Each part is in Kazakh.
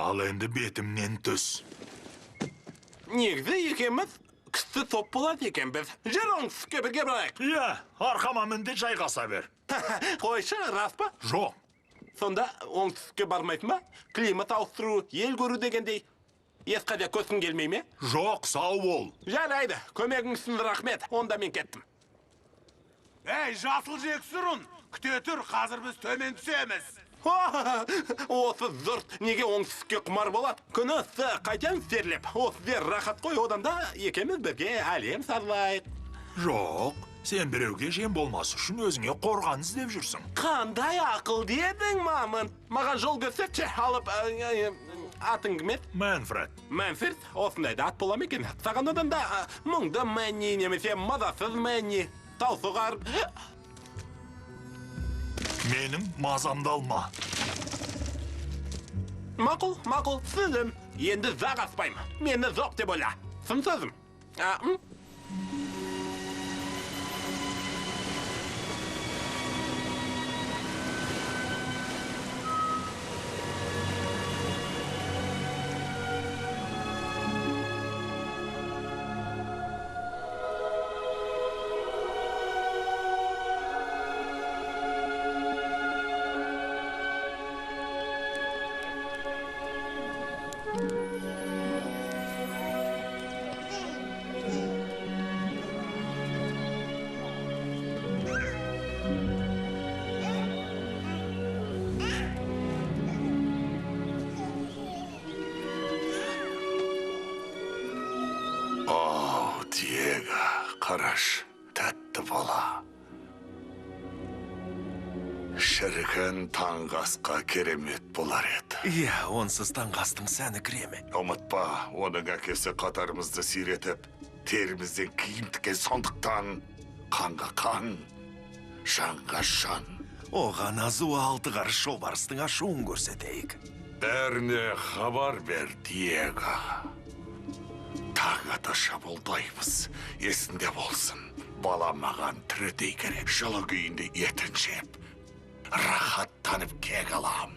Ал енді бетімнен түс. Негізі екеміз кісі топ болады екен біз. Жер оңтүстікке бірге барайық. Иә, арқама мінді жайғаса бер. Қойшы, рас па? Жоқ. Сонда оңтүстікке бармайсың ба? Климат ауыстыру, ел көру дегендей. Есқаде көзің келмей ме? Жоқ, сау бол. Жарайды, көмегің үшін рахмет. Онда мен кеттім. Ей, жасыл жексұрын! Күте тұр, қазір біз төмен түсеміз. Осы зұрт неге оңтүстікке құмар болады? Күні ысы қайтан серлеп, осы дер рахат қой, одан да екеміз бірге әлем сарлайық. Жоқ, сен біреуге жем болмас үшін өзіңе қорған іздеп жүрсің. Қандай ақыл дедің, мамын? Маған жол көрсетші, алып атың кім еді? Мэнфред. Мэнфред, осындайда ат бола ма екен? Саған одан да мұңды Мэнни немесе мазасыз Мэнни. Таусұғар. Менің мазамды алма. Мақұл, сізім. Енді зақ аспаймын. Мені жоқ деп ойла. Сын сөзім. Қараш, тәтті бала. Шірікен таңғасқа керемет болар еді. Иә, онсыз таңғастың сәні кіреме. Ұмытпа, оның әкесі қатарымызды сиретіп, терімізден киім тіккен сондықтан қанға қан, жанға жан. Оған азу алты қарыш жолбарыстың ашуын көрсетейік. Бәріне хабар бер, Диего. Таң ата шабуылдаймыз, есінде болсын. Бала маған тірідей керек, жылы күйінде етін жеп, рахаттанып кек алам.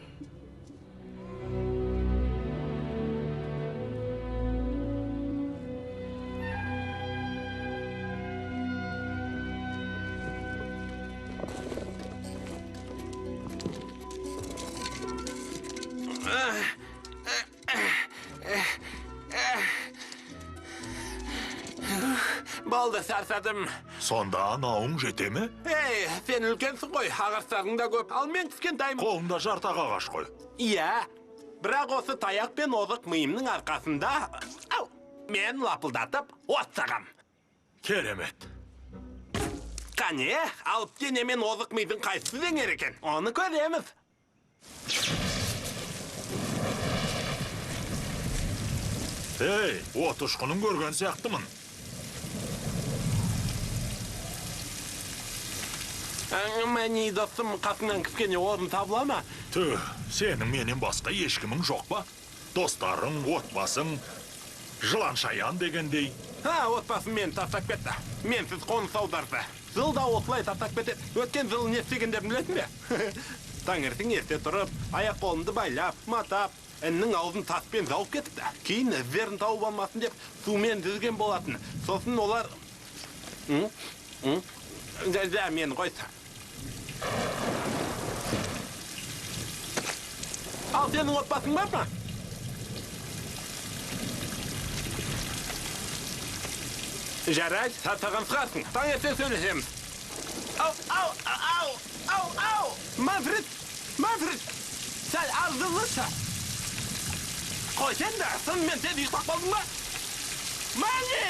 Болды, сәрсәдім. Сонда анауың жете ме? Ей, сен үлкенсің ғой, ағаштарың да көп. Ал мен кішкентаймын. Қолында жартақ ағаш қой. Иә, бірақ осы таяқ пен озық миымның арқасында мен лапылдатып от сағам. Керемет. Қане, алып дене мен озық мидың қайсысы зеңер екен? Оны көреміз. Ей, от ұшқының көрген сияқтымын. Мәні достым қасыңнан кішкене орын табыла ма? Тү, сенің менен басқа ешкімің жоқ па? Достарың, отбасың, жыланшаян дегендей. Отбасын мен тастап кетті. Менсіз қоныс аударды. Жылда осылай тастап кетеді. Өткен жыл не істегендерін білесің бе? Таңертең ерте тұрып, аяқ қолымды байлап, матап, іннің аузын таспен жауып кетіпті. Кейін іздерін тауып алмасын деп сумен жүзген болатын. Сосын олар... Мені қойса. Ал сенің отбасың бар ма? Жарайды, сатсаған шығарсың. Таңертең сөйлесеміз. Ау! Манфред! Сәл арзылыша. Қой сен де, сынмен сен ұйықтап қалдың ба? Мәне!